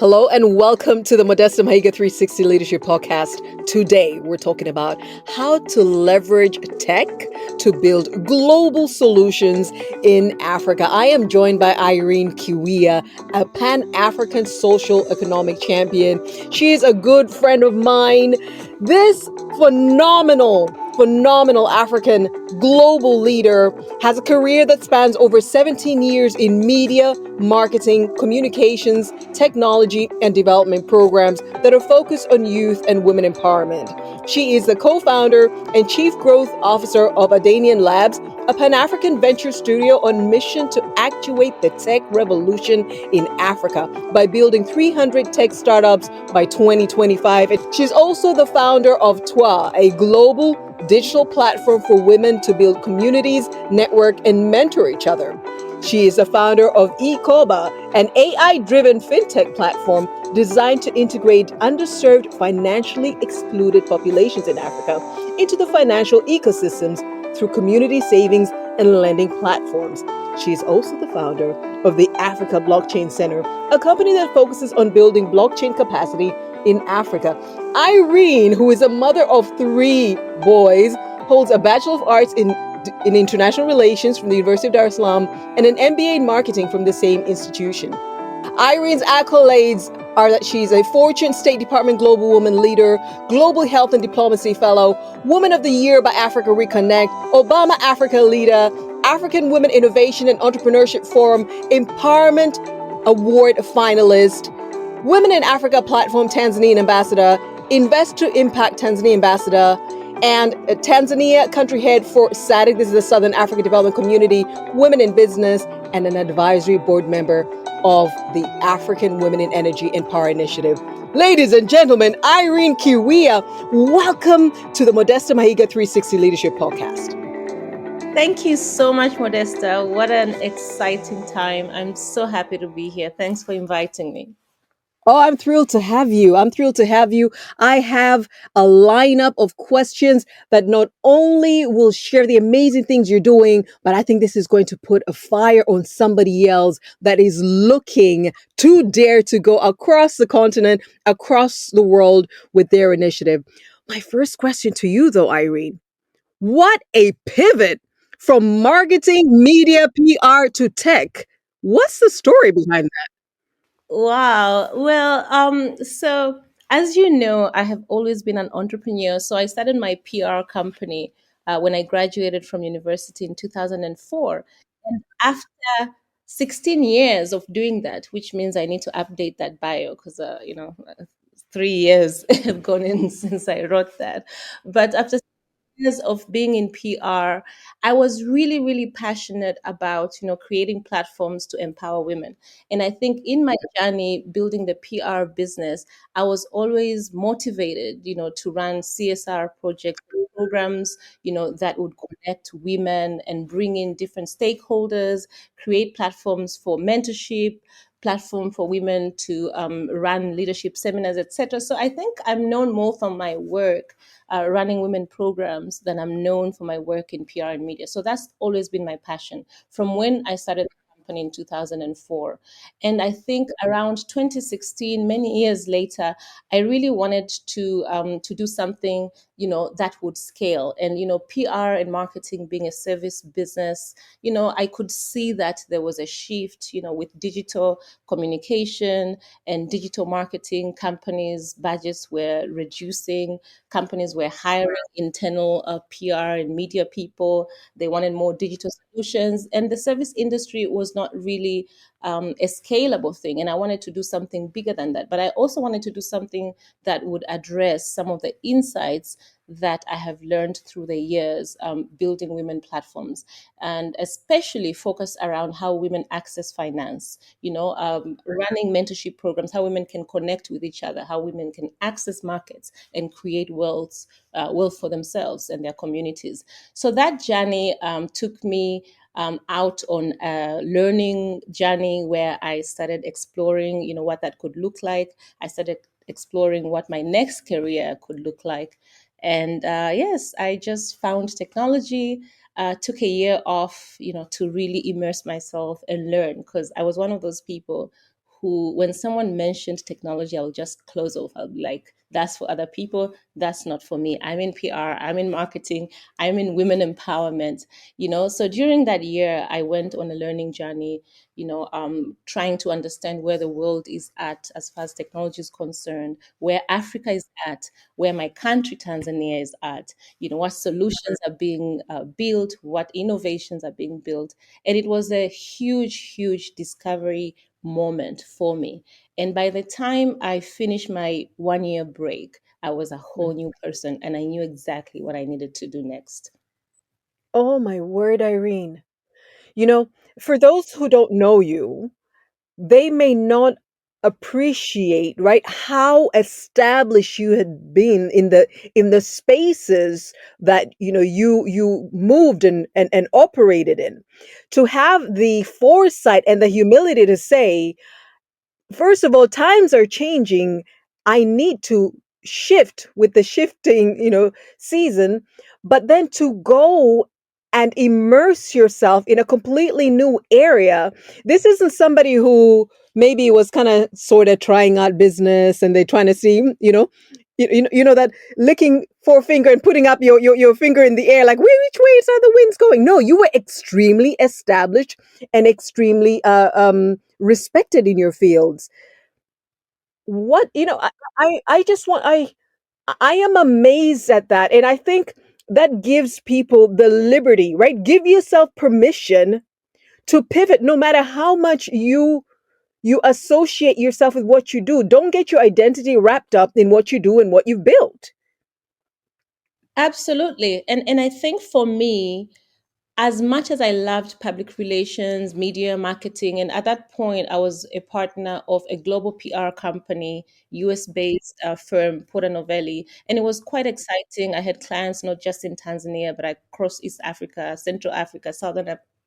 Hello and welcome to the Modesta Mahiga 360 Leadership Podcast. Today, we're talking about how to leverage tech to build global solutions in Africa. I am joined by Irene Kiwia, a Pan-African social economic champion. She is a good friend of mine. This phenomenal African global leader has a career that spans over 17 years in media, marketing, communications, technology, and development programs that are focused on youth and women empowerment. She is the co-founder and chief growth officer of Adanian Labs, a Pan-African venture studio on mission to actuate the tech revolution in Africa by building 300 tech startups by 2025. And she's also the founder of Twaa, a global digital platform for women to build communities, network, and mentor each other. She is the founder of eCOBbA, an AI-driven FinTech platform designed to integrate underserved, financially excluded populations in Africa into the financial ecosystems through community savings and lending platforms. She is also the founder of the Africa Blockchain Center, a company that focuses on building blockchain capacity in Africa. Irene, who is a mother of 3 boys, holds a Bachelor of Arts in International Relations from the University of Dar es Salaam and an MBA in Marketing from the same institution. Irene's accolades are that she's a Fortune State Department Global Woman Leader, Global Health and Diplomacy Fellow, Woman of the Year by Africa Reconnect, Obama Africa Leader, African Women Innovation and Entrepreneurship Forum Empowerment Award finalist, Women in Africa Platform Tanzanian Ambassador, Invest to Impact Tanzania Ambassador, and Tanzania Country Head for SADC, this is the Southern African Development Community, Women in Business, and an advisory board member of the African Women in Energy and Power Initiative. Ladies and gentlemen, Irene Kiwia, welcome to the Modesta Mahiga 360 Leadership Podcast. Thank you so much, Modesta. What an exciting time. I'm so happy to be here. Thanks for inviting me. Oh, I'm thrilled to have you. I have a lineup of questions that not only will share the amazing things you're doing, but I think this is going to put a fire on somebody else that is looking to dare to go across the continent, across the world with their initiative. My first question to you, though, Irene, what a pivot from marketing, media, PR to tech. What's the story behind that? Wow. So as you know, I have always been an entrepreneur. So I started my PR company when I graduated from university in 2004. And after 16 years of doing that, which means I need to update that bio because, 3 years have gone in since I wrote that. But after years of being in PR, I was really, really passionate about, creating platforms to empower women. And I think in my journey building the PR business, I was always motivated, to run CSR projects and programs, that would connect women and bring in different stakeholders, create platforms for mentorship, platform for women to run leadership seminars, etc. So I think I'm known more for my work running women programs than I'm known for my work in PR and media. So that's always been my passion from when I started the company in 2004. And I think around 2016, many years later, I really wanted to do something, that would scale. And, PR and marketing being a service business, I could see that there was a shift, with digital communication and digital marketing. Companies' budgets were reducing, companies were hiring internal PR and media people. They wanted more digital solutions, and the service industry was not really a scalable thing. And I wanted to do something bigger than that. But I also wanted to do something that would address some of the insights that I have learned through the years building women platforms, and especially focus around how women access finance, running mentorship programs, how women can connect with each other, how women can access markets and create wealth for themselves and their communities. So that journey took me out on a learning journey where I started exploring, what that could look like. I started exploring what my next career could look like. And yes, I just found technology, took a year off, to really immerse myself and learn, because I was one of those people who, when someone mentioned technology, I'll just close off. I'll be like, that's for other people. That's not for me. I'm in PR, I'm in marketing, I'm in women empowerment, So during that year, I went on a learning journey, trying to understand where the world is at as far as technology is concerned, where Africa is at, where my country, Tanzania, is at, what solutions are being built, what innovations are being built. And it was a huge, huge discovery moment for me. And by the time I finished my 1 year break, I was a whole new person and I knew exactly what I needed to do next. Oh my word, Irene. You know, for those who don't know you, they may not appreciate, right, how established you had been in the spaces that you moved and operated in. To have the foresight and the humility to say, first of all, times are changing. I need to shift with the shifting, season, but then to go and immerse yourself in a completely new area. This isn't somebody who maybe was kind of sort of trying out business and they're trying to see, that licking forefinger and putting up your finger in the air, like, which ways are the winds going? No, you were extremely established and extremely respected in your fields. What I just want I am amazed at that, and I think that gives people the liberty, right? Give yourself permission to pivot, no matter how much you associate yourself with what you do. Don't get your identity wrapped up in what you do and what you've built. Absolutely. And I think for me, as much as I loved public relations, media, marketing, and at that point, I was a partner of a global PR company, US based firm, Pura Novelli. And it was quite exciting. I had clients not just in Tanzania, but across East Africa, Central Africa,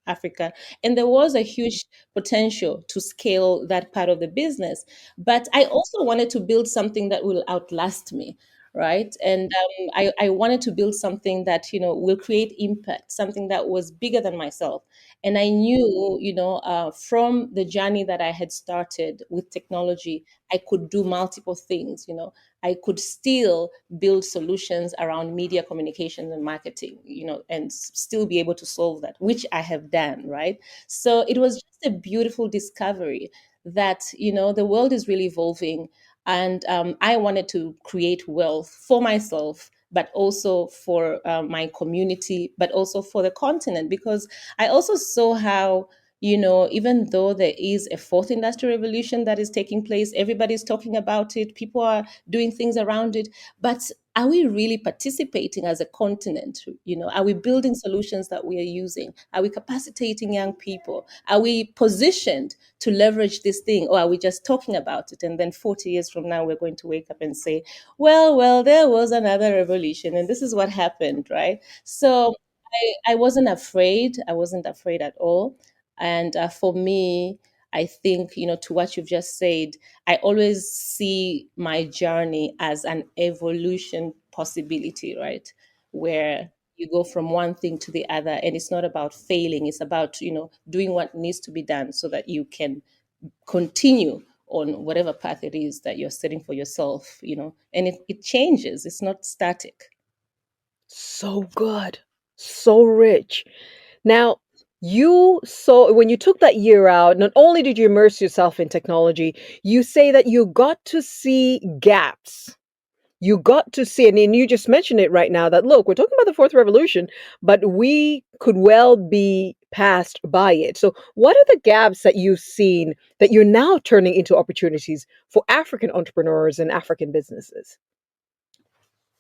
Africa. And there was a huge potential to scale that part of the business. But I also wanted to build something that will outlast me, right? And I wanted to build something that will create impact, something that was bigger than myself. And I knew, from the journey that I had started with technology, I could do multiple things. I could still build solutions around media communications and marketing, and still be able to solve that, which I have done, right? So it was just a beautiful discovery that the world is really evolving, and I wanted to create wealth for myself, but also for my community, but also for the continent, because I also saw how, even though there is a fourth industrial revolution that is taking place, everybody's talking about it, people are doing things around it, but are we really participating as a continent? Are we building solutions that we are using? Are we capacitating young people? Are we positioned to leverage this thing, or are we just talking about it? And then 40 years from now, we're going to wake up and say, well, there was another revolution, and this is what happened, right? So I wasn't afraid. I wasn't afraid at all. And for me, I think, to what you've just said, I always see my journey as an evolution possibility, right? Where you go from one thing to the other, and it's not about failing. It's about, doing what needs to be done so that you can continue on whatever path it is that you're setting for yourself, and it changes. It's not static. So good. So rich. Now, when you took that year out, not only did you immerse yourself in technology, you say that you got to see gaps. You got to see, and you just mentioned it right now, that look, we're talking about the fourth revolution, but we could well be passed by it. So, what are the gaps that you've seen that you're now turning into opportunities for African entrepreneurs and African businesses?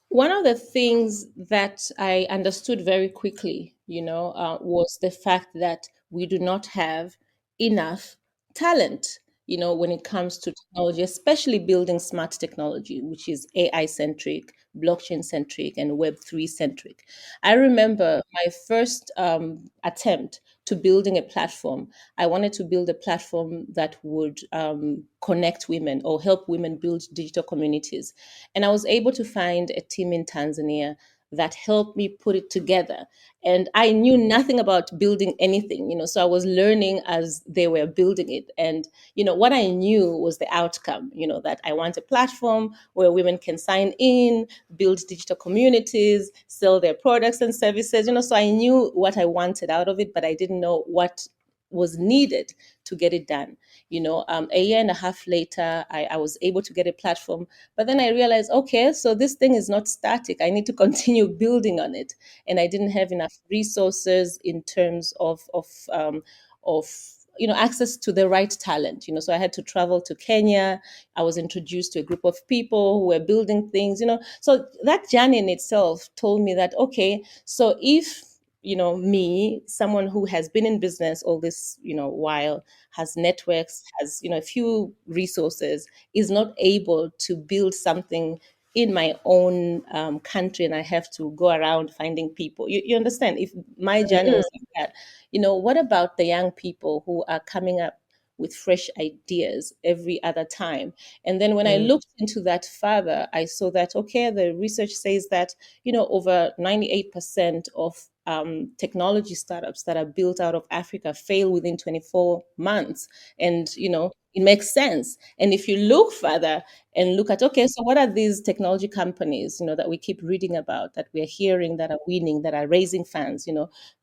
One of the things that I understood very quickly, was the fact that we do not have enough talent, when it comes to technology, especially building smart technology, which is AI centric, blockchain centric, and Web3 centric. I remember my first attempt to building a platform. I wanted to build a platform that would connect women or help women build digital communities. And I was able to find a team in Tanzania that helped me put it together. And I knew nothing about building anything, so I was learning as they were building it. And what I knew was the outcome, that I want a platform where women can sign in, build digital communities, sell their products and services. So I knew what I wanted out of it, but I didn't know what was needed to get it done. A year and a half later, I was able to get a platform, but then I realized, okay, so this thing is not static. I need to continue building on it, and I didn't have enough resources in terms of access to the right talent. So I had to travel to Kenya. I was introduced to a group of people who were building things. So that journey in itself told me that, okay, so if me, someone who has been in business all this while, has networks, has a few resources, is not able to build something in my own country, and I have to go around finding people. You understand? If my journey was like that, what about the young people who are coming up with fresh ideas every other time? And then when I Mm. looked into that further, I saw that, okay, the research says that, over 98% of technology startups that are built out of Africa fail within 24 months. And, it makes sense. And if you look further and look at, okay, so what are these technology companies, that we keep reading about, that we're hearing, that are winning, that are raising funds,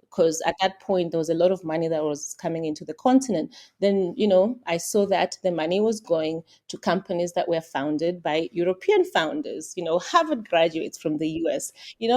because at that point there was a lot of money that was coming into the continent. Then I saw that the money was going to companies that were founded by European founders, Harvard graduates from the US.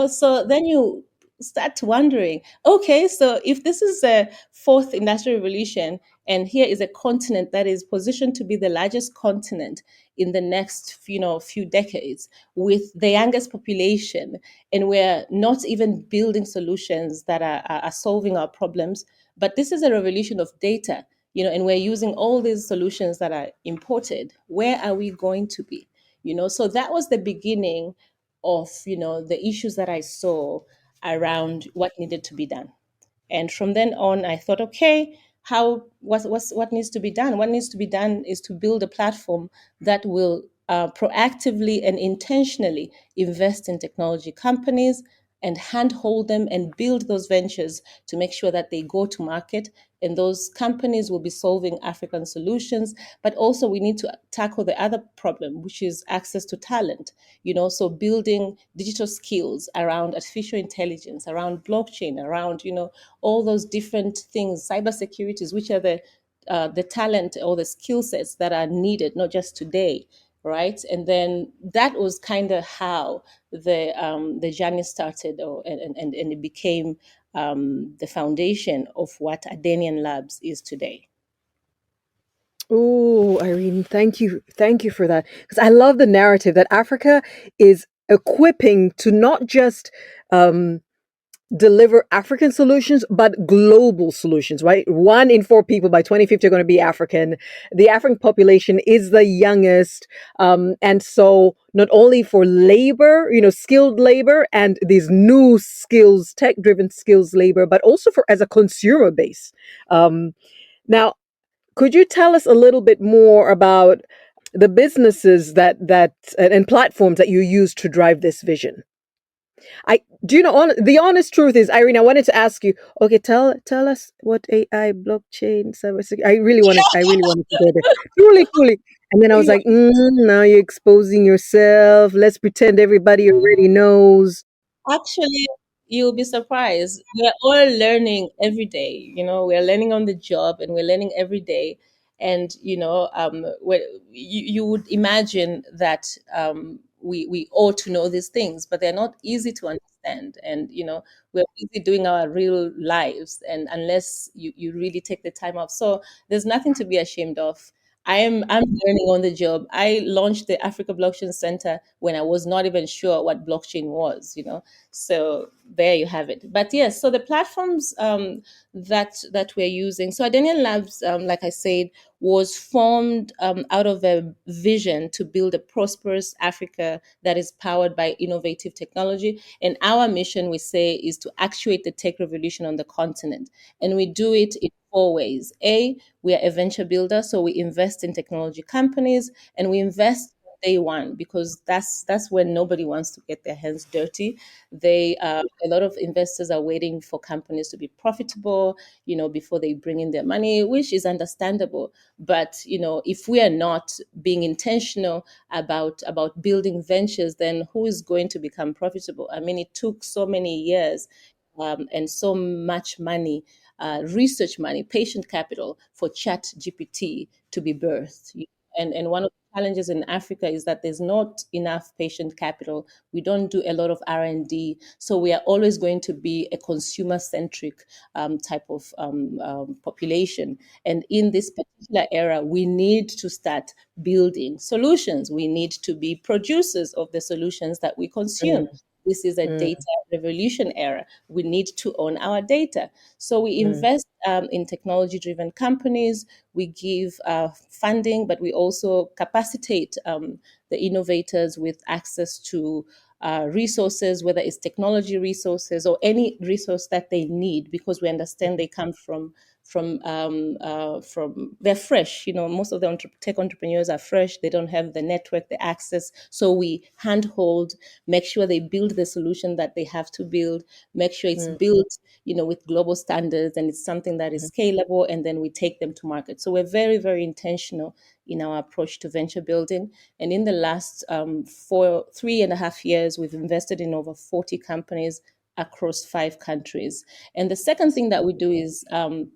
So then you start wondering, okay, so if this is a fourth industrial revolution, and here is a continent that is positioned to be the largest continent in the next few decades, with the youngest population, and we're not even building solutions that are solving our problems, but this is a revolution of data, and we're using all these solutions that are imported. Where are we going to be? So that was the beginning of the issues that I saw around what needed to be done. And from then on, I thought, okay, what needs to be done? What needs to be done is to build a platform that will proactively and intentionally invest in technology companies and handhold them and build those ventures to make sure that they go to market, and those companies will be solving African solutions. But also we need to tackle the other problem, which is access to talent. So building digital skills around artificial intelligence, around blockchain, around all those different things, cybersecurities, which are the talent or the skill sets that are needed, not just today, right? And then that was kind of how the journey started, and it became the foundation of what Adanian Labs is today. Oh, Irene, thank you for that. Because I love the narrative that Africa is equipping to not just um, deliver African solutions, but global solutions, right? 1 in 4 people by 2050 are going to be African. The African population is the youngest. And so not only for labor, skilled labor and these new skills, tech driven skills labor, but also for as a consumer base. Now, could you tell us a little bit more about the businesses that and platforms that you use to drive this vision? I do you know the honest truth is, Irene, I wanted to ask you, okay, tell us what AI, blockchain, cybersecurity. I really wanted to go there. Truly, truly. And then I was like, now you're exposing yourself. Let's pretend everybody already knows. Actually, you'll be surprised. We're all learning every day. We're learning on the job, and we're learning every day. And you would imagine that we ought to know these things, but they're not easy to understand. And we're busy doing our real lives, and unless you really take the time off, so there's nothing to be ashamed of. I'm learning on the job. I launched the Africa Blockchain Center when I was not even sure what blockchain was. So there you have it. But yes, so the platforms that we're using. So Adanian Labs, like I said, was formed out of a vision to build a prosperous Africa that is powered by innovative technology. And our mission, we say, is to actuate the tech revolution on the continent. And we do it in four ways. A, we are a venture builder, so we invest in technology companies, and we invest in day one, because that's when nobody wants to get their hands dirty. They A lot of investors are waiting for companies to be profitable, before they bring in their money, which is understandable. But if we are not being intentional about building ventures, then who is going to become profitable? I mean, it took so many years, and so much money, research money, patient capital for Chat GPT to be birthed. And one of the challenges in Africa is that there's not enough patient capital. We don't do a lot of R&D, so we are always going to be a consumer-centric type of population. And in this particular era, we need to start building solutions. We need to be producers of the solutions that we consume. mm, This is a mm, data revolution era. We need to own our data. So we mm, invest in technology driven companies. We give funding, but we also capacitate the innovators with access to resources, whether it's technology resources or any resource that they need, because we understand they come from they're fresh. Most of the tech entrepreneurs are fresh. They don't have the network, the access. So we handhold, make sure they build the solution that they have to build, make sure it's mm, built, with global standards, and it's something that is scalable, and then we take them to market. So we're very, very intentional in our approach to venture building. And in the last 3.5 years, we've invested in over 40 companies across 5 countries. And the second thing that we do is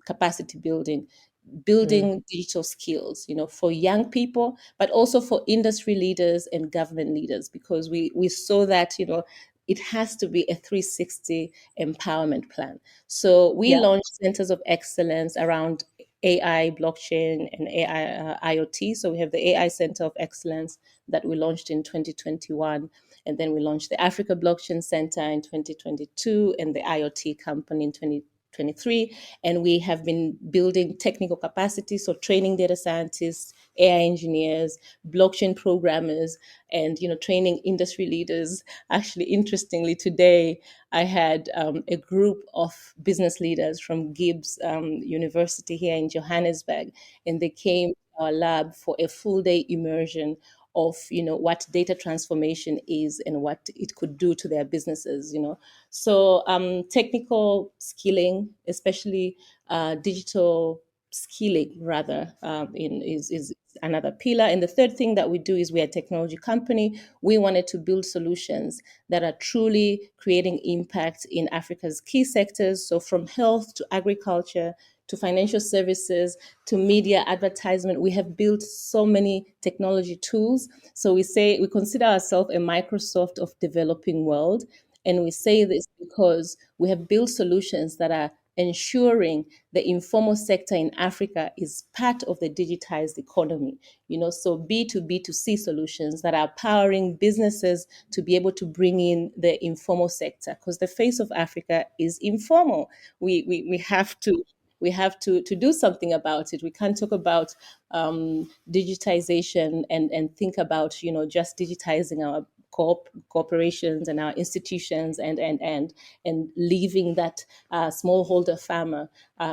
capacity building, mm, building digital skills, for young people, but also for industry leaders and government leaders, because we saw that, it has to be a 360 empowerment plan. So we yeah. launched centers of excellence around AI, blockchain, and AI, IoT. So we have the AI Center of Excellence that we launched in 2021. And then we launched the Africa Blockchain Center in 2022 and the IoT company in 2023. And we have been building technical capacity, so training data scientists, AI engineers, blockchain programmers, and training industry leaders. Actually, interestingly, today I had a group of business leaders from Gibbs University here in Johannesburg, and they came to our lab for a full day immersion of what data transformation is and what it could do to their businesses. So technical skilling, especially digital skilling rather, is another pillar. And the third thing that we do is we're a technology company. We wanted to build solutions that are truly creating impact in Africa's key sectors, so from health to agriculture to financial services to media advertisement. We have built so many technology tools. So we consider ourselves a Microsoft of developing world. And we say this because we have built solutions that are ensuring the informal sector in Africa is part of the digitized economy. So B2B2C solutions that are powering businesses to be able to bring in the informal sector, because the face of Africa is informal. We have to do something about it. We can't talk about digitization and think about just digitizing our corporations and our institutions and leaving that smallholder farmer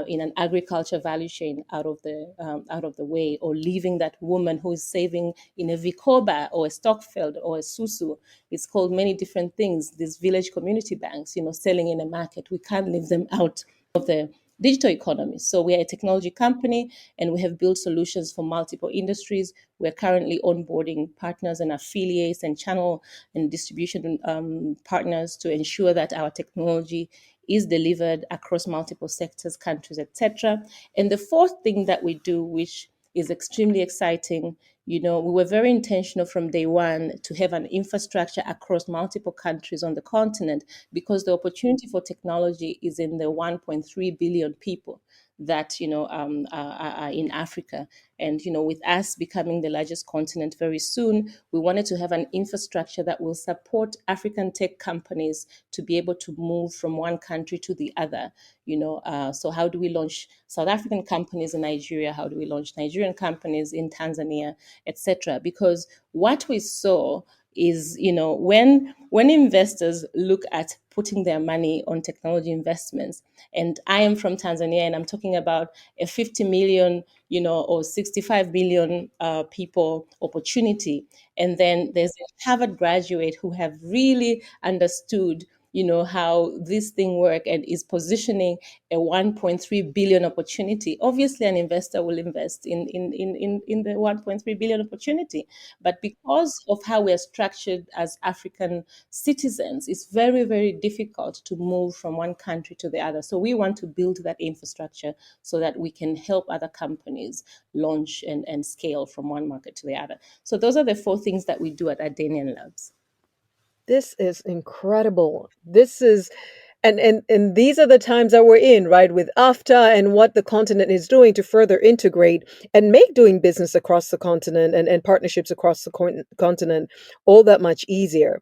in an agriculture value chain out of the way, or leaving that woman who is saving in a eCOBBA or a Stockfield or a Susu. It's called many different things. These village community banks, selling in a market. We can't leave them out of the digital economy. So we are a technology company, and we have built solutions for multiple industries. We're currently onboarding partners and affiliates and channel and distribution partners to ensure that our technology is delivered across multiple sectors, countries, etc. And the fourth thing that we do, which is extremely exciting, we were very intentional from day one to have an infrastructure across multiple countries on the continent, because the opportunity for technology is in the 1.3 billion people that are in Africa. And with us becoming the largest continent very soon, we wanted to have an infrastructure that will support African tech companies to be able to move from one country to the other. So how do we launch South African companies in Nigeria? How do we launch Nigerian companies in Tanzania, etc.? Because what we saw is, when investors look at putting their money on technology investments, and I am from Tanzania, and I'm talking about a 50 million, or 65 billion people opportunity, and then there's a Harvard graduate who have really understood, how this thing work and is positioning a 1.3 billion opportunity. Obviously an investor will invest in the 1.3 billion opportunity, but because of how we are structured as African citizens, it's very, very difficult to move from one country to the other. So we want to build that infrastructure so that we can help other companies launch and scale from one market to the other. So those are the four things that we do at Adanian Labs. This is incredible. This is and these are the times that we're in, right? With AFTA and what the continent is doing to further integrate and make doing business across the continent and partnerships across the continent all that much easier.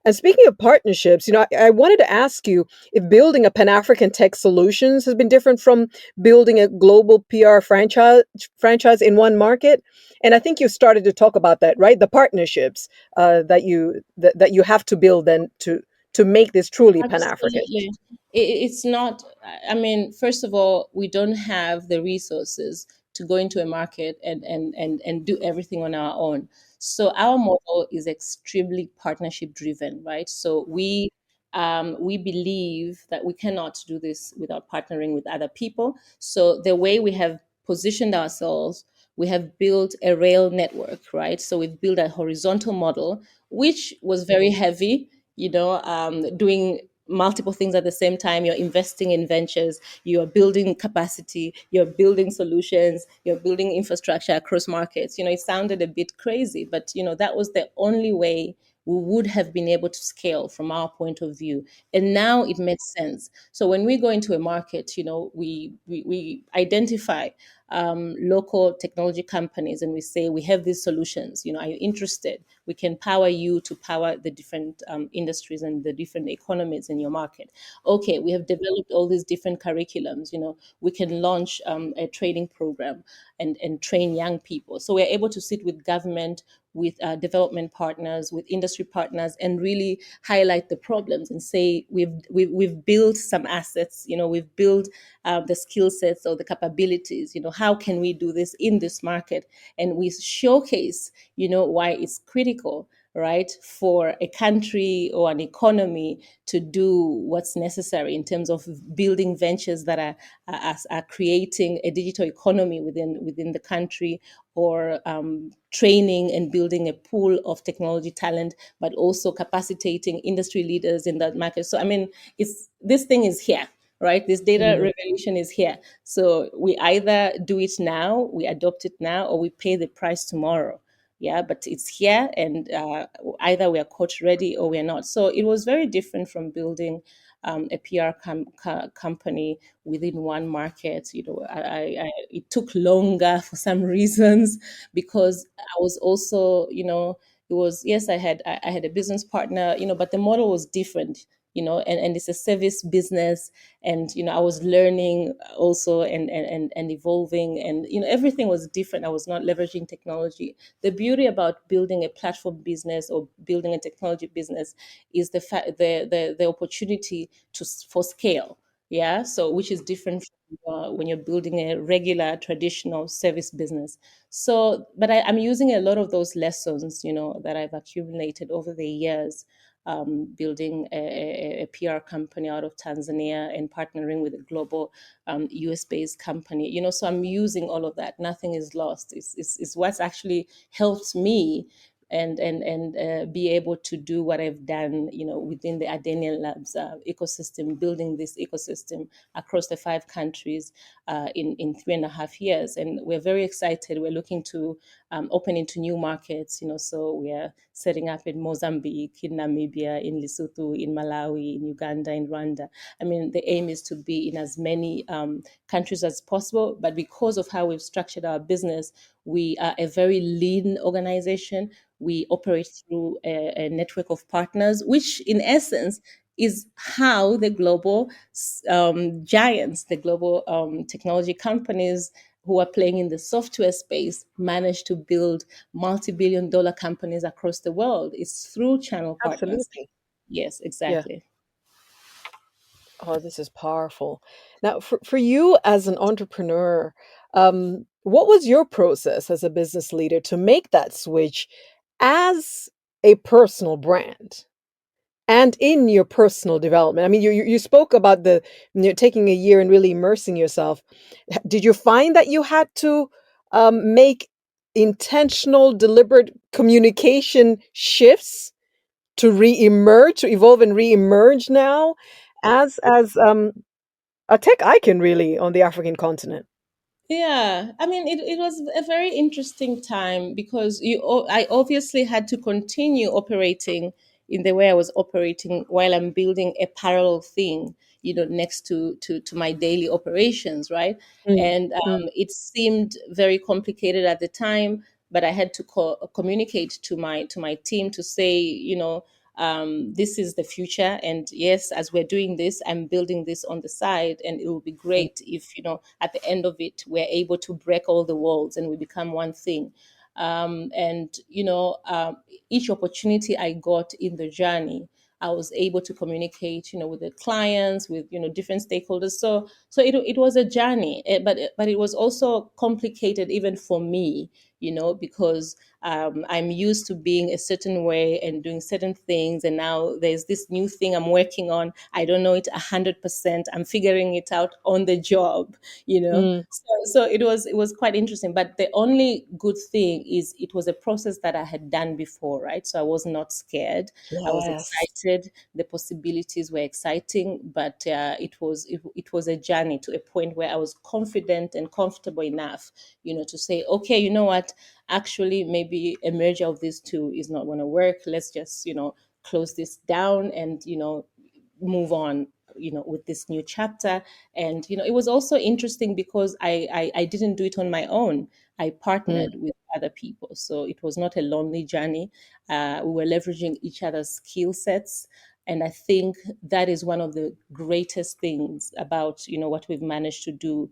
And speaking of partnerships, I wanted to ask you if building a Pan-African tech solutions has been different from building a global PR franchise in one market. And I think you started to talk about that, right? The partnerships that you have to build then to make this truly Pan-African. Absolutely. It's not, I mean, first of all, we don't have the resources to go into a market and do everything on our own. So our model is extremely partnership driven, right? So we believe that we cannot do this without partnering with other people. So the way we have positioned ourselves, we have built a rail network, right? So we've built a horizontal model, which was very heavy, doing multiple things at the same time. You're investing in ventures, you're building capacity, you're building solutions, you're building infrastructure across markets. It sounded a bit crazy, but that was the only way we would have been able to scale from our point of view. And now it makes sense. So when we go into a market, we identify local technology companies, and we say, we have these solutions, are you interested? We can power you to power the different industries and the different economies in your market. Okay, we have developed all these different curriculums, we can launch a training program and train young people. So we're able to sit with government, with development partners, with industry partners, and really highlight the problems and say, we've built some assets, we've built the skill sets or the capabilities, how can we do this in this market? And we showcase, why it's critical, right, for a country or an economy to do what's necessary in terms of building ventures that are creating a digital economy within the country, or training and building a pool of technology talent, but also capacitating industry leaders in that market. So I mean, this thing is here, right? This data Mhm. revolution is here. So we either do it now, we adopt it now, or we pay the price tomorrow. Yeah, but it's here, and either we are caught ready or we are not. So it was very different from building a PR company within one market. It took longer for some reasons, because I was also, it was, yes, I had a business partner, but the model was different, and it's a service business, and I was learning also, and evolving, and everything was different. I was not leveraging technology. The beauty about building a platform business or building a technology business is the opportunity for scale. Yeah, so which is different from when you're building a regular traditional service business. So but I'm using a lot of those lessons, that I've accumulated over the years, building a PR company out of Tanzania and partnering with a global US based company. So I'm using all of that. Nothing is lost. It's what's actually helped me and be able to do what I've done, within the Adanian Labs ecosystem, building this ecosystem across the 5 countries in 3.5 years. And we're very excited. We're looking to open into new markets, so we are setting up in Mozambique, in Namibia, in Lesotho, in Malawi, in Uganda, in Rwanda. I mean, the aim is to be in as many countries as possible, but because of how we've structured our business, we are a very lean organization. We operate through a network of partners, which in essence is how the global giants, the global technology companies who are playing in the software space manage to build multi-billion-dollar companies across the world. It's through channel partners. Absolutely. Yes, Yeah. exactly. Oh, this is powerful. Now, for you as an entrepreneur, what was your process as a business leader to make that switch as a personal brand and in your personal development? I mean, you spoke about taking a year and really immersing yourself. Did you find that you had to make intentional, deliberate communication shifts to re-emerge, to evolve and re-emerge now as a tech icon really on the African continent? Yeah, I mean, it was a very interesting time because I obviously had to continue operating in the way I was operating while I'm building a parallel thing, next to my daily operations, right? Mm, And mm, it seemed very complicated at the time, but I had to communicate to my team to say, this is the future, and yes, as we're doing this, I'm building this on the side, and it will be mm, great if, at the end of it, we're able to break all the walls and we become one thing. And each opportunity I got in the journey, I was able to communicate, with the clients, with different stakeholders. So it was a journey, but it was also complicated even for me, because I'm used to being a certain way and doing certain things, and now there's this new thing I'm working on. I don't know it 100%. I'm figuring it out on the job, mm. So it was quite interesting. But the only good thing is it was a process that I had done before, right? So I was not scared. I was Yes. excited. The possibilities were exciting, but it was a journey to a point where I was confident and comfortable enough, to say, okay, you know what, actually maybe a merger of these two is not going to work. Let's just close this down and move on, with this new chapter. And it was also interesting because I didn't do it on my own. I Mm, partnered with other people, so it was not a lonely journey. We were leveraging each other's skill sets, and I think that is one of the greatest things about what we've managed to do.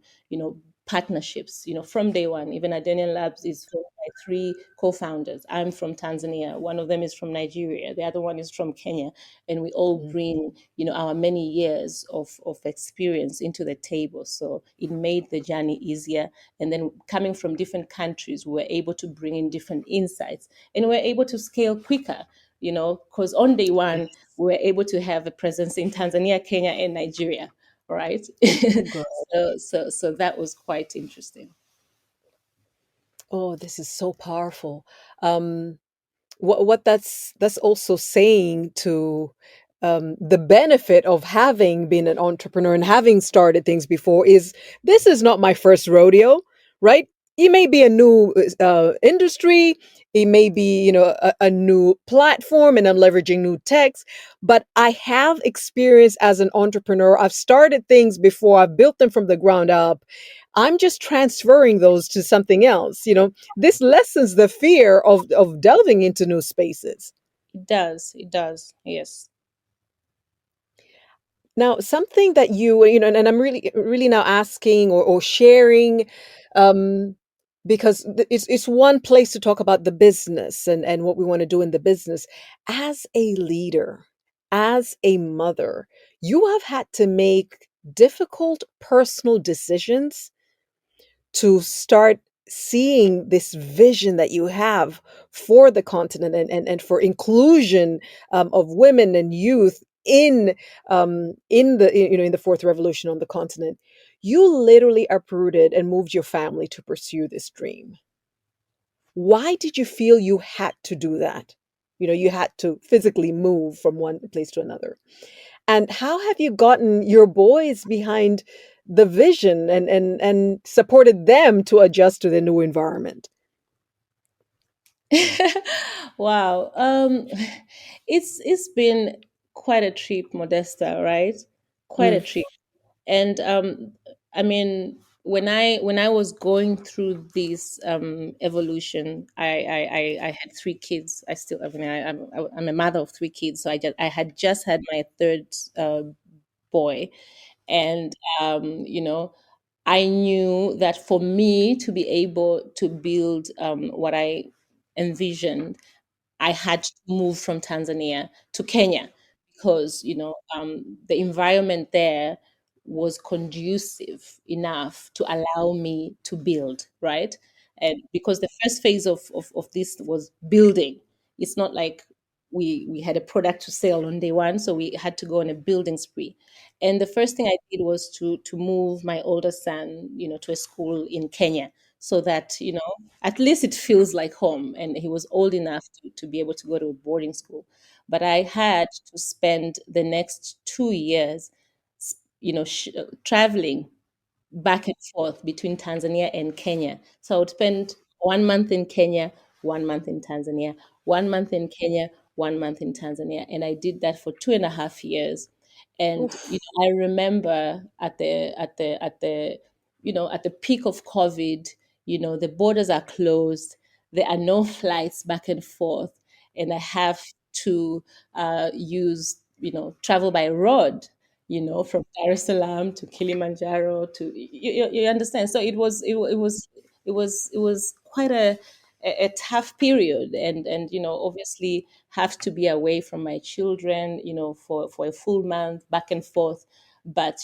Partnerships, from day one. Even Adanian Labs is from my three co-founders. I'm from Tanzania. One of them is from Nigeria. The other one is from Kenya. And we all mm. bring, our many years of experience into the table. So it made the journey easier. And then coming from different countries, we were able to bring in different insights, and we were able to scale quicker, because on day one, Yes. we were able to have a presence in Tanzania, Kenya, and Nigeria, right? Oh, God. So that was quite interesting. Oh, this is so powerful. Um, what that's also saying to the benefit of having been an entrepreneur and having started things before is this is not my first rodeo, right? It may be a new industry, it may be a new platform, and I'm leveraging new techs, but I have experience as an entrepreneur. I've started things before, I've built them from the ground up. I'm just transferring those to something else. This lessens the fear of delving into new spaces. It does, yes. Now, something that and I'm really now asking or sharing, um, because it's one place to talk about the business and what we want to do in the business. As a leader, as a mother, you have had to make difficult personal decisions to start seeing this vision that you have for the continent and for inclusion of women and youth in the fourth revolution on the continent. You literally uprooted and moved your family to pursue this dream. Why did you feel you had to do that? You had to physically move from one place to another. And how have you gotten your boys behind the vision and supported them to adjust to the new environment? Wow. It's been quite a trip, Modesta, right? Quite a Mm, trip. And I mean, when I was going through this evolution, I had three kids. I still, I mean, I'm a mother of three kids, so I had just had my third uh, boy. And I knew that for me to be able to build what I envisioned, I had to move from Tanzania to Kenya because, the environment there was conducive enough to allow me to build, right? And because the first phase of this was building. It's not like we had a product to sell on day one, so we had to go on a building spree. And the first thing I did was to move my older son, to a school in Kenya so that, at least it feels like home. And he was old enough to be able to go to a boarding school. But I had to spend the next 2 years, traveling back and forth between Tanzania and Kenya. So I would spend 1 month in Kenya, 1 month in Tanzania, 1 month in Kenya, 1 month in Tanzania. And I did that for 2.5 years. And Oof. I remember at the peak of COVID, the borders are closed, there are no flights back and forth, and I have to use travel by road, from Dar es Salaam to Kilimanjaro to you understand. So it was quite a tough period, and obviously have to be away from my children, for a full month back and forth. But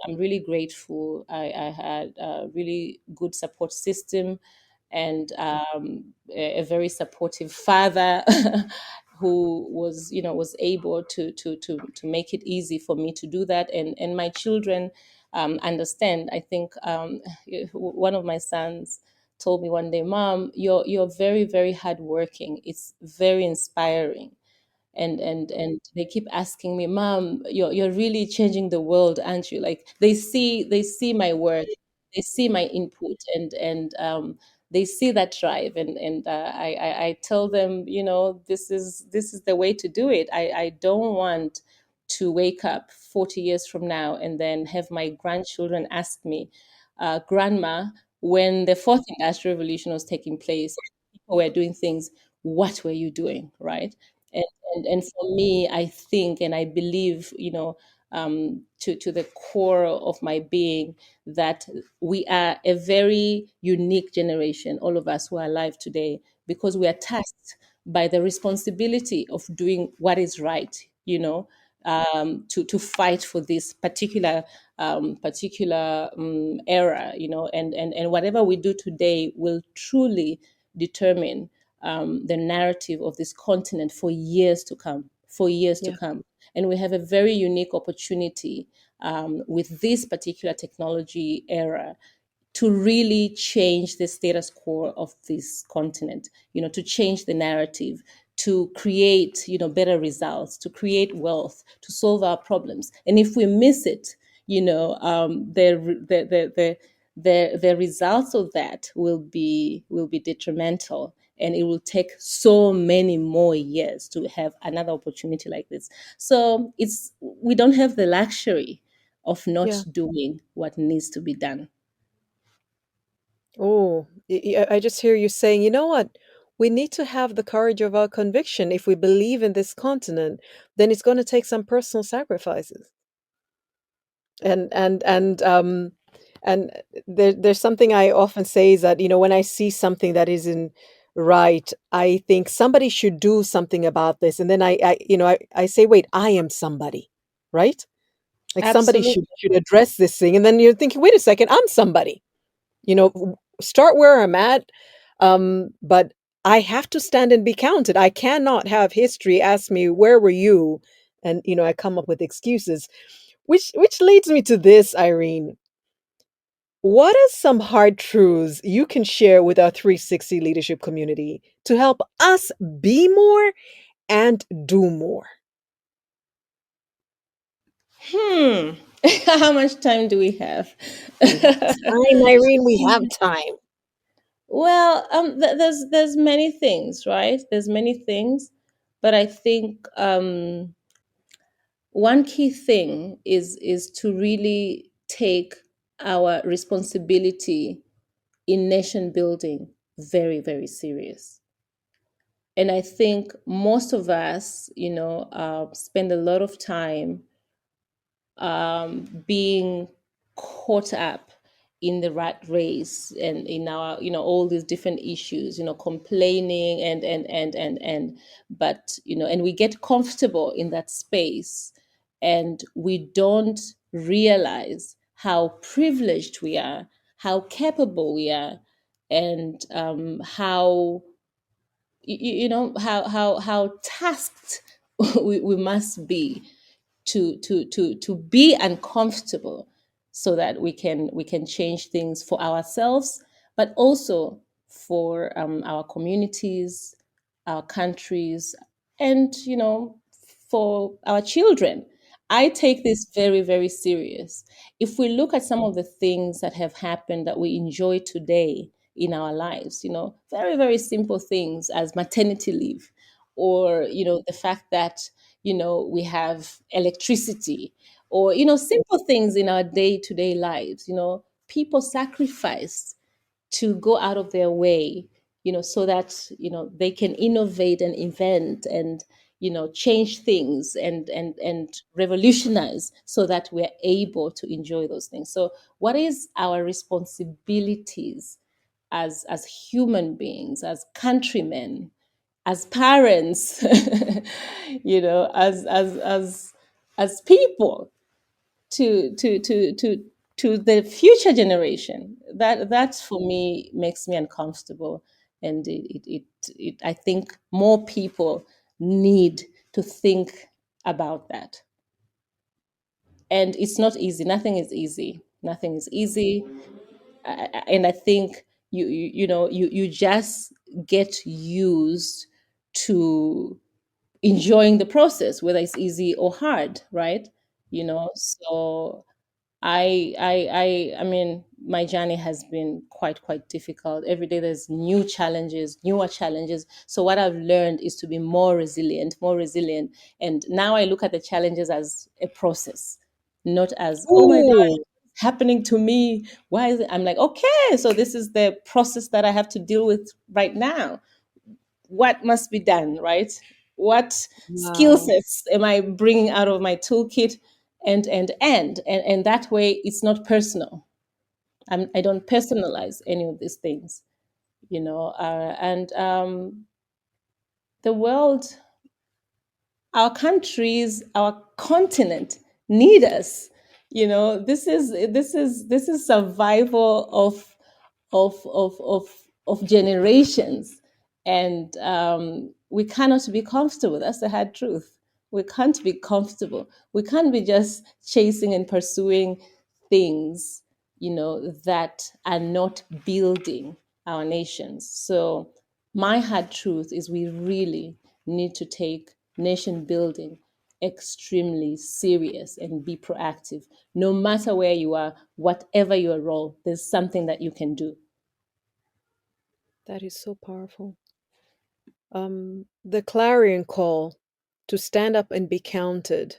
I'm really grateful. I had a really good support system and a very supportive father who was able to make it easy for me to do that, and my children understand. I think one of my sons told me one day, "Mom, you're very, very hardworking. It's very inspiring." And they keep asking me, "Mom, you're really changing the world, aren't you?" Like they see my work, they see my input, and they see that drive, and I tell them, this is the way to do it. I don't want to wake up 40 years from now and then have my grandchildren ask me, "Grandma, when the fourth industrial revolution was taking place, people were doing things. What were you doing?" Right? And for me, I think and I believe, to the core of my being, that we are a very unique generation, all of us who are alive today, because we are tasked by the responsibility of doing what is right, to fight for this particular era, and whatever we do today will truly determine the narrative of this continent for years to come, for years to Yeah. come. And we have a very unique opportunity with this particular technology era to really change the status quo of this continent, to change the narrative, to create, better results, to create wealth, to solve our problems. And if we miss it, the results of that will be detrimental, and it will take so many more years to have another opportunity like this. So we don't have the luxury of not Yeah. doing what needs to be done. Oh, I just hear you saying, you know what? We need to have the courage of our conviction. If we believe in this continent, then it's going to take some personal sacrifices. And there's something I often say is that, when I see something that isn't right, I think somebody should do something about this. And then I say, wait, I am somebody, right? Like somebody Absolutely. should address this thing. And then you're thinking, wait a second, I'm somebody. Start where I'm at. But I have to stand and be counted. I cannot have history ask me, where were you? And I come up with excuses, which leads me to this, Irene. What are some hard truths you can share with our 360 leadership community to help us be more and do more? Hmm. How much time do we have? We have time, Irene. We have time. Well, there's many things, right? There's many things, but I think one key thing is to really take our responsibility in nation building very, very serious. And I think most of us, spend a lot of time being caught up in the rat race and in our, all these different issues, complaining and but, and we get comfortable in that space, and we don't realize how privileged we are, how capable we are, and how how tasked we must be to be uncomfortable, so that we can change things for ourselves, but also for our communities, our countries, and for our children. I take this very, very serious. If we look at some of the things that have happened that we enjoy today in our lives, very, very simple things as maternity leave, or the fact that we have electricity, or simple things in our day-to-day lives. People sacrifice to go out of their way, so that they can innovate and invent and change things and revolutionize, so that we're able to enjoy those things. So what is our responsibilities as human beings, as countrymen, as parents, as people, to the future generation? That for me makes me uncomfortable, and I think more people need to think about that. And it's not easy. Nothing is easy. Nothing is easy. And I think you just get used to enjoying the process, whether it's easy or hard, right? So I mean, my journey has been quite difficult. Every day there's newer challenges. So what I've learned is to be more resilient. And now I look at the challenges as a process, not as, oh my God, Ooh, it's happening to me. Why is it? I'm like, okay, so this is the process that I have to deal with right now. What must be done, right? What skill wow. sets am I bringing out of my toolkit? And that way it's not personal. I don't personalize any of these things, and the world, our countries, our continent need us. This is survival of generations, and we cannot be comfortable. That's the hard truth. We can't be comfortable. We can't be just chasing and pursuing things, that are not building our nations. So my hard truth is we really need to take nation building extremely serious and be proactive. No matter where you are, whatever your role, there's something that you can do. That is so powerful. The clarion call to stand up and be counted,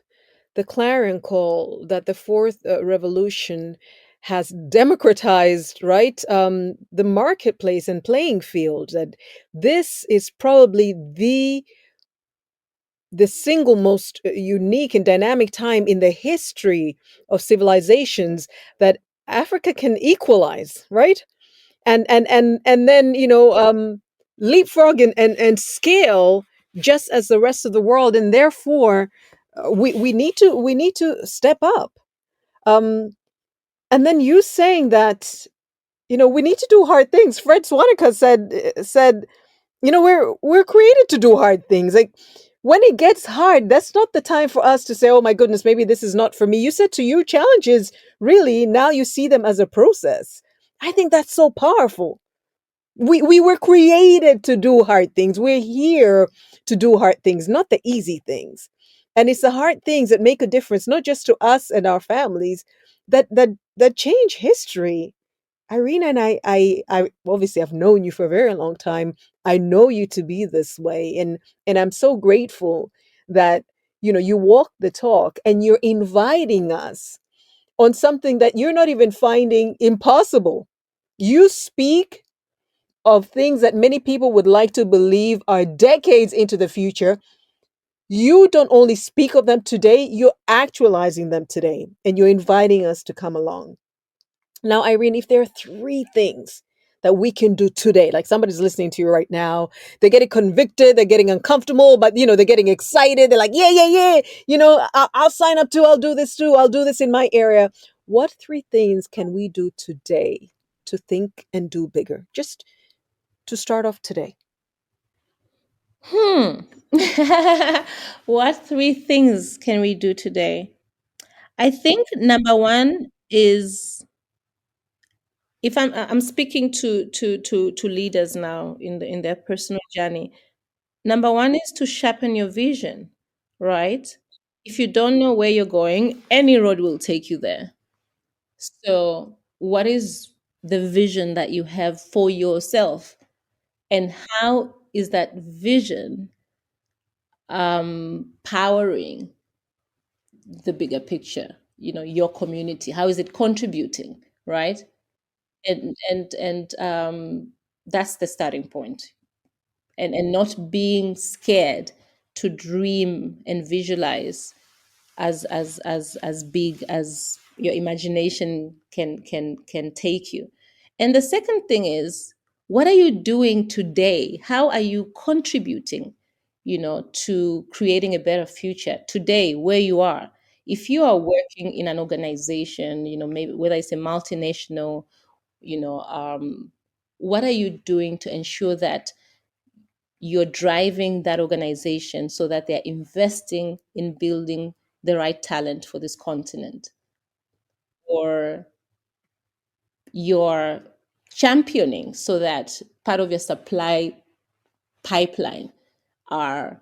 the clarion call that the fourth revolution has democratized, right? The marketplace and playing field. That this is probably the single most unique and dynamic time in the history of civilizations that Africa can equalize, right? And then leapfrog and scale just as the rest of the world, and therefore we need to step up. um and then you saying that we need to do hard things. Fred Swanica said we're created to do hard things. Like, when it gets hard, that's not the time for us to say, oh my goodness, maybe this is not for me. You said to you, challenges, really, now you see them as a process. I think that's so powerful. We were created to do hard things. We're here to do hard things, not the easy things. And it's the hard things that make a difference, not just to us and our families, that change history. Irina and I obviously have known you for a very long time. I know you to be this way, and I'm so grateful that you walk the talk and you're inviting us on something that you're not even finding impossible. You speak of things that many people would like to believe are decades into the future. You don't only speak of them today, you're actualizing them today, and you're inviting us to come along. Now, Irene, if there are three things that we can do today, like somebody's listening to you right now, they're getting convicted, they're getting uncomfortable, but they're getting excited. They're like, yeah, yeah, yeah. I'll sign up too. I'll do this too. I'll do this in my area. What three things can we do today to think and do bigger? Just to start off today. Hmm. What three things can we do today? I think number one is, if I'm speaking to leaders now in their personal journey. Number one is to sharpen your vision, right? If you don't know where you're going, any road will take you there. So, what is the vision that you have for yourself? And how is that vision powering the bigger picture? Your community. How is it contributing, right? And that's the starting point. And not being scared to dream and visualize as big as your imagination can take you. And the second thing is, what are you doing today? How are you contributing, to creating a better future today where you are? If you are working in an organization, maybe whether it's a multinational, you know um, what are you doing to ensure that you're driving that organization so that they're investing in building the right talent for this continent? Or you're championing so that part of your supply pipeline are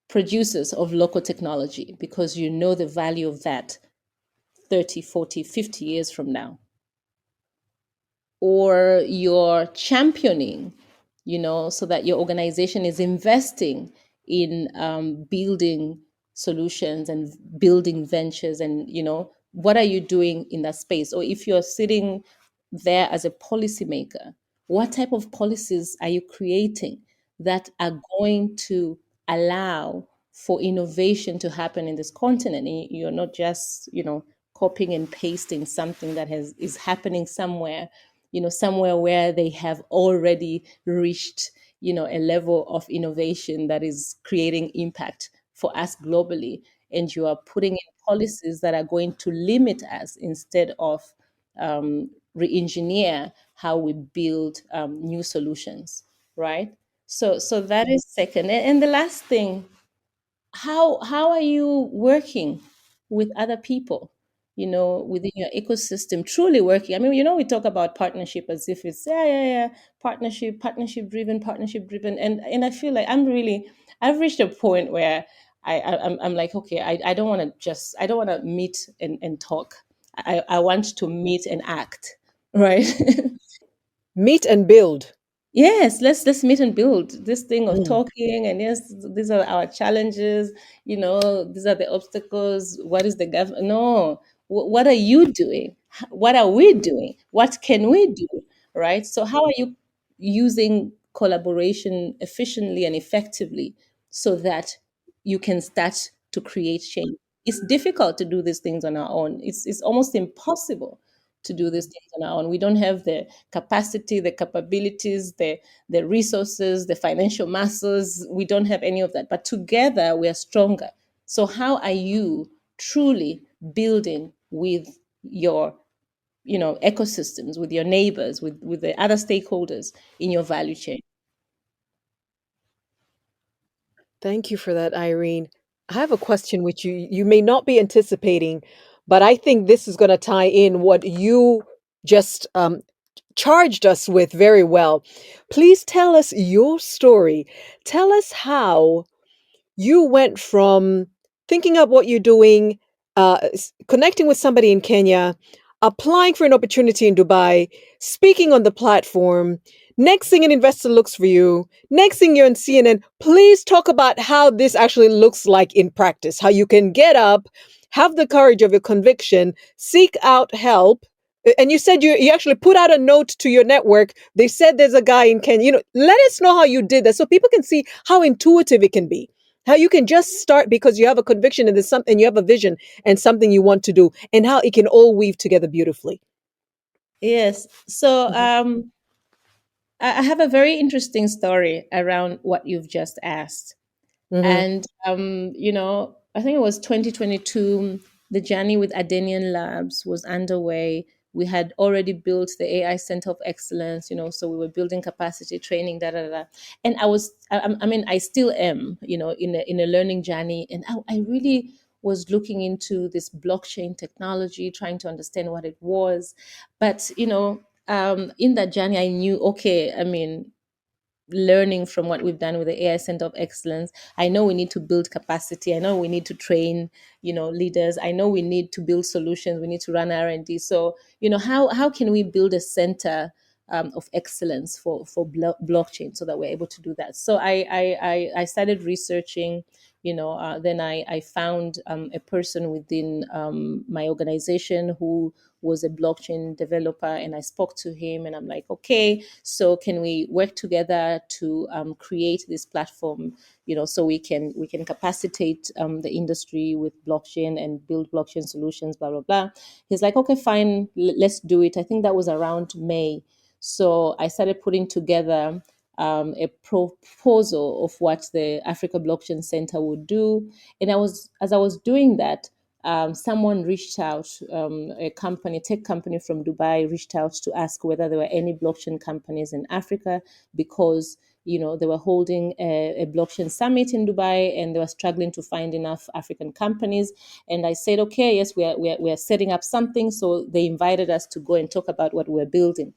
producers of local technology, because you know the value of that 30, 40, 50 years from now? Or you're championing, so that your organization is investing in building solutions and building ventures, and what are you doing in that space? Or if you're sitting there as a policymaker, what type of policies are you creating that are going to allow for innovation to happen in this continent? And you're not just copying and pasting something that has is happening somewhere, somewhere where they have already reached, a level of innovation that is creating impact for us globally. And you are putting in policies that are going to limit us instead of re-engineer how we build new solutions, right? So that is second. And the last thing, how are you working with other people, within your ecosystem, truly working? I mean, we talk about partnership as if it's, yeah, yeah, yeah, partnership driven. And I feel like I've reached a point where I'm like, okay, I don't want to I don't want to meet and talk. I want to meet and act, right? Meet and build. Yes, let's meet and build this thing of Mm. talking. And yes, these are our challenges. These are the obstacles. What is the government? No, what are you doing? What are we doing? What can we do? Right. So, how are you using collaboration efficiently and effectively so that you can start to create change? It's difficult to do these things on our own. It's almost impossible to do these things on our own. We don't have the capacity, the capabilities, the resources, the financial muscles. We don't have any of that. But together we are stronger. So how are you truly building with your ecosystems, with your neighbors, with the other stakeholders in your value chain? Thank you for that, Irene. I have a question which you may not be anticipating, but I think this is going to tie in what you just charged us with very well. Please tell us your story. Tell us how you went from thinking up what you're doing, connecting with somebody in Kenya, applying for an opportunity in Dubai, speaking on the platform. Next thing, an investor looks for you. Next thing, you're on CNN. Please talk about how this actually looks like in practice, how you can get up, have the courage of your conviction, seek out help. And you said you actually put out a note to your network. They said there's a guy in Kenya. Let us know how you did that so people can see how intuitive it can be, how you can just start because you have a conviction and there's something, you have a vision and something you want to do, and how it can all weave together beautifully. Yes. So Mhm. I have a very interesting story around what you've just asked. Mhm. And, I think it was 2022, the journey with Adanian Labs was underway. We had already built the AI Center of Excellence, so we were building capacity, training, da da da. And I mean, I still am, in a learning journey. And I really was looking into this blockchain technology, trying to understand what it was. But, in that journey, I knew, okay, I mean, learning from what we've done with the AI Center of Excellence. I know we need to build capacity. I know we need to train, leaders. I know we need to build solutions. We need to run R&D. So, how can we build a center of excellence for blockchain so that we're able to do that? So I started researching. Then I found a person within my organization who was a blockchain developer, and I spoke to him, and I'm like, okay, so can we work together to create this platform, so we can capacitate the industry with blockchain and build blockchain solutions, blah blah blah. He's like, okay, fine, let's do it. I think that was around May. So I started putting together a proposal of what the Africa Blockchain Center would do, and as I was doing that, someone reached out, a company, tech company from Dubai reached out to ask whether there were any blockchain companies in Africa, because they were holding a blockchain summit in Dubai, and they were struggling to find enough African companies. And I said, okay, yes, we are setting up something. So they invited us to go and talk about what we're building.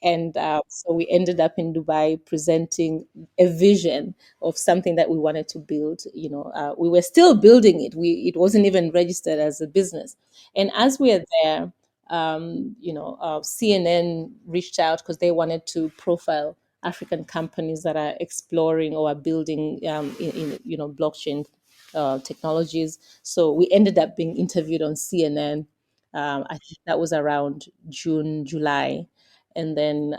And so we ended up in Dubai presenting a vision of something that we wanted to build. We were still building it. It wasn't even registered as a business. And as we are there, CNN reached out because they wanted to profile African companies that are exploring or are building in blockchain technologies. So we ended up being interviewed on CNN. I think that was around June, July, and then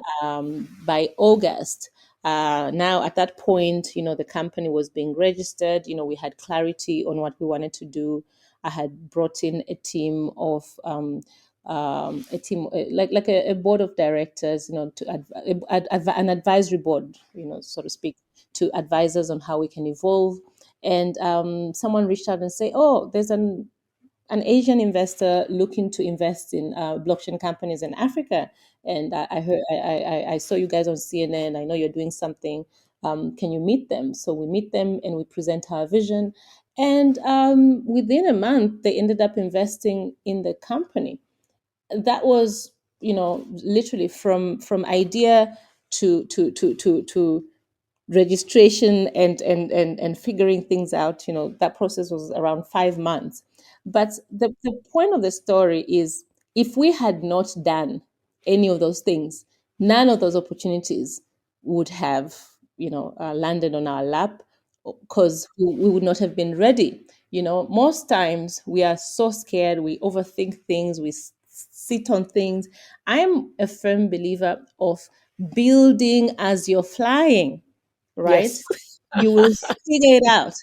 by August. Now, at that point, the company was being registered. We had clarity on what we wanted to do. I had brought in a team of like a board of directors, to an advisory board, so to speak, to advise us on how we can evolve. And someone reached out and say, "Oh, there's an Asian investor looking to invest in blockchain companies in Africa. And I heard, I saw you guys on CNN. I know you're doing something. Can you meet them?" So we meet them and we present our vision. And within a month, they ended up investing in the company. That was, literally from idea to registration and figuring things out. That process was around 5 months. But the point of the story is, if we had not done any of those things, none of those opportunities would have landed on our lap, because we would not have been ready. Most times we are so scared, we overthink things, we sit on things. I'm a firm believer of building as you're flying, right? Yes. You will figure it out.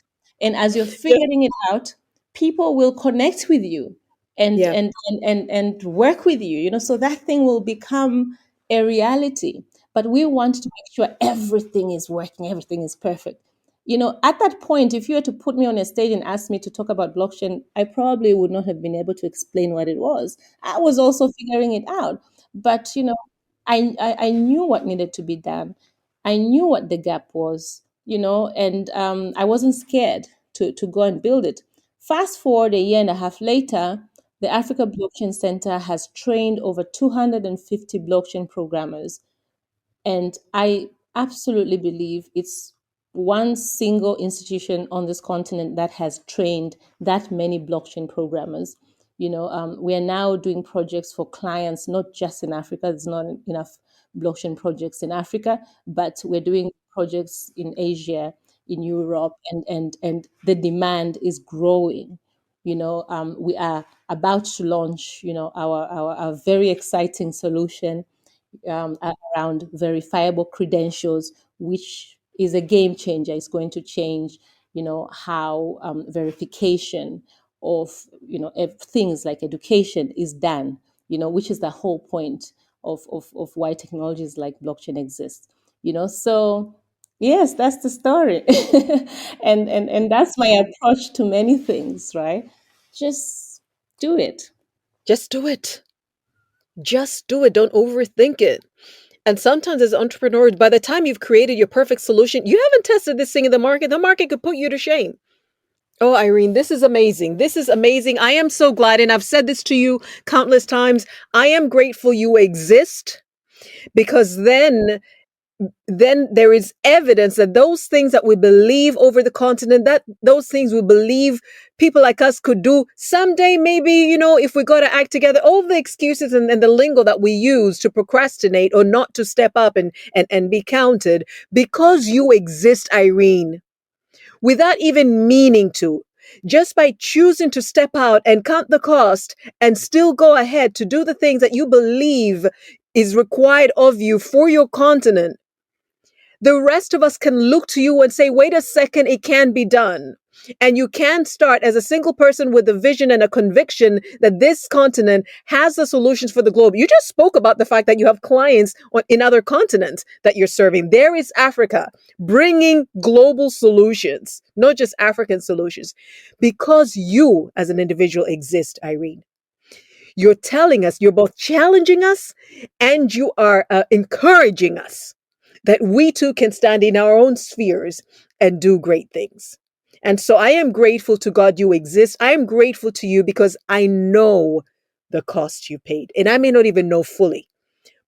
And as you're Yeah. figuring it out, people will connect with you and Yeah. and work with you, so that thing will become a reality. But we want to make sure everything is working, everything is perfect. At that point, if you were to put me on a stage and ask me to talk about blockchain, I probably would not have been able to explain what it was. I was also figuring it out. But I knew what needed to be done. I knew what the gap was, and I wasn't scared to go and build it. Fast forward a year and a half later, the Africa Blockchain Center has trained over 250 blockchain programmers, and I absolutely believe it's one single institution on this continent that has trained that many blockchain programmers. We are now doing projects for clients, not just in Africa. There's not enough blockchain projects in Africa, but we're doing projects in Asia, in Europe, and the demand is growing. We are about to launch, our very exciting solution around verifiable credentials, which is a game changer. It's going to change, how verification of, things like education is done, which is the whole point of why technologies like blockchain exist. So yes, that's the story. And that's my approach to many things, right? Just do it. Just do it. Just do it. Don't overthink it. And sometimes as entrepreneurs, by the time you've created your perfect solution, you haven't tested this thing in the market. The market could put you to shame. Oh, Irene, this is amazing. This is amazing. I am so glad. And I've said this to you countless times. I am grateful you exist because then there is evidence that those things that we believe over the continent, that those things we believe people like us could do someday, maybe, if we got to act together, all the excuses and the lingo that we use to procrastinate or not to step up and be counted, because you exist, Irene, without even meaning to. Just by choosing to step out and count the cost and still go ahead to do the things that you believe is required of you for your continent, the rest of us can look to you and say, wait a second, it can be done. And you can start as a single person with a vision and a conviction that this continent has the solutions for the globe. You just spoke about the fact that you have clients in other continents that you're serving. There is Africa bringing global solutions, not just African solutions, because you as an individual exist, Irene. You're telling us, you're both challenging us and you are encouraging us that we too can stand in our own spheres and do great things. And so I am grateful to God you exist. I am grateful to you because I know the cost you paid. And I may not even know fully,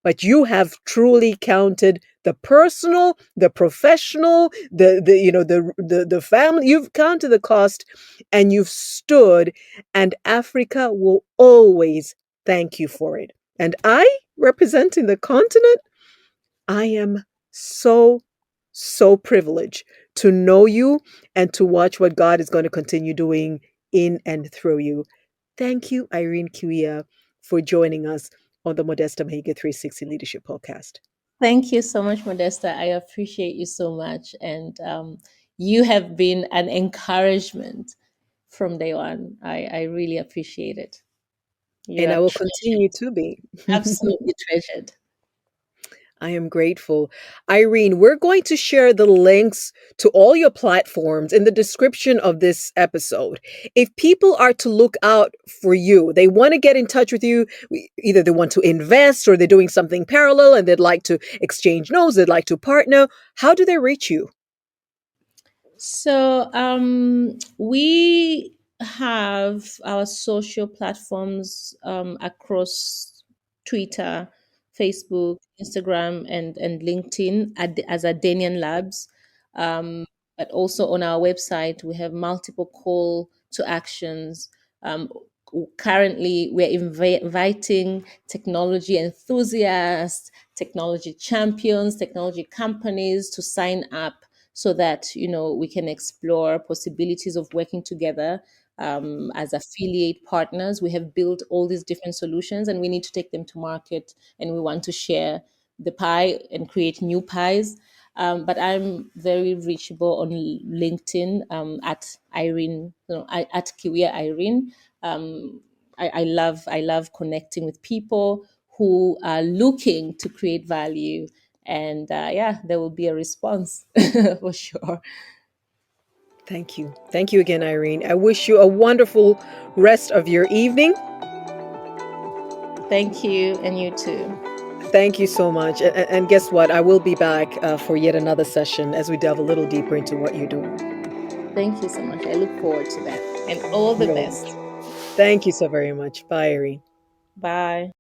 but you have truly counted the personal, the professional, the family. You've counted the cost and you've stood, and Africa will always thank you for it. And I, representing the continent, I am so, so privileged to know you and to watch what God is going to continue doing in and through you. Thank you, Irene Kiwia, for joining us on the Modesta Mahiga 360 Leadership Podcast. Thank you so much, Modesta. I appreciate you so much. And you have been an encouragement from day one. I really appreciate it. You And are I will treasured, continue to be. absolutely treasured. I am grateful. Irene, we're going to share the links to all your platforms in the description of this episode. If people are to look out for you, they want to get in touch with you, either they want to invest or they're doing something parallel and they'd like to exchange notes, they'd like to partner, how do they reach you? So we have our social platforms across Twitter, Facebook, Instagram, and LinkedIn as Adanian Labs. Um, but also on our website, we have multiple call to actions. Um, Currently, we're inviting technology enthusiasts, technology champions, technology companies to sign up so that we can explore possibilities of working together as affiliate partners. We have built all these different solutions and we need to take them to market, and we want to share the pie and create new pies. But I'm very reachable on LinkedIn at Irene, at Kiwia Irene. I love connecting with people who are looking to create value, and yeah, there will be a response for sure. Thank you. Thank you again, Irene. I wish you a wonderful rest of your evening. Thank you, and you too. Thank you so much. And guess what? I will be back for yet another session as we delve a little deeper into what you're doing. Thank you so much. I look forward to that, and all the You're welcome. best. Thank you so very much. Bye, Irene. Bye.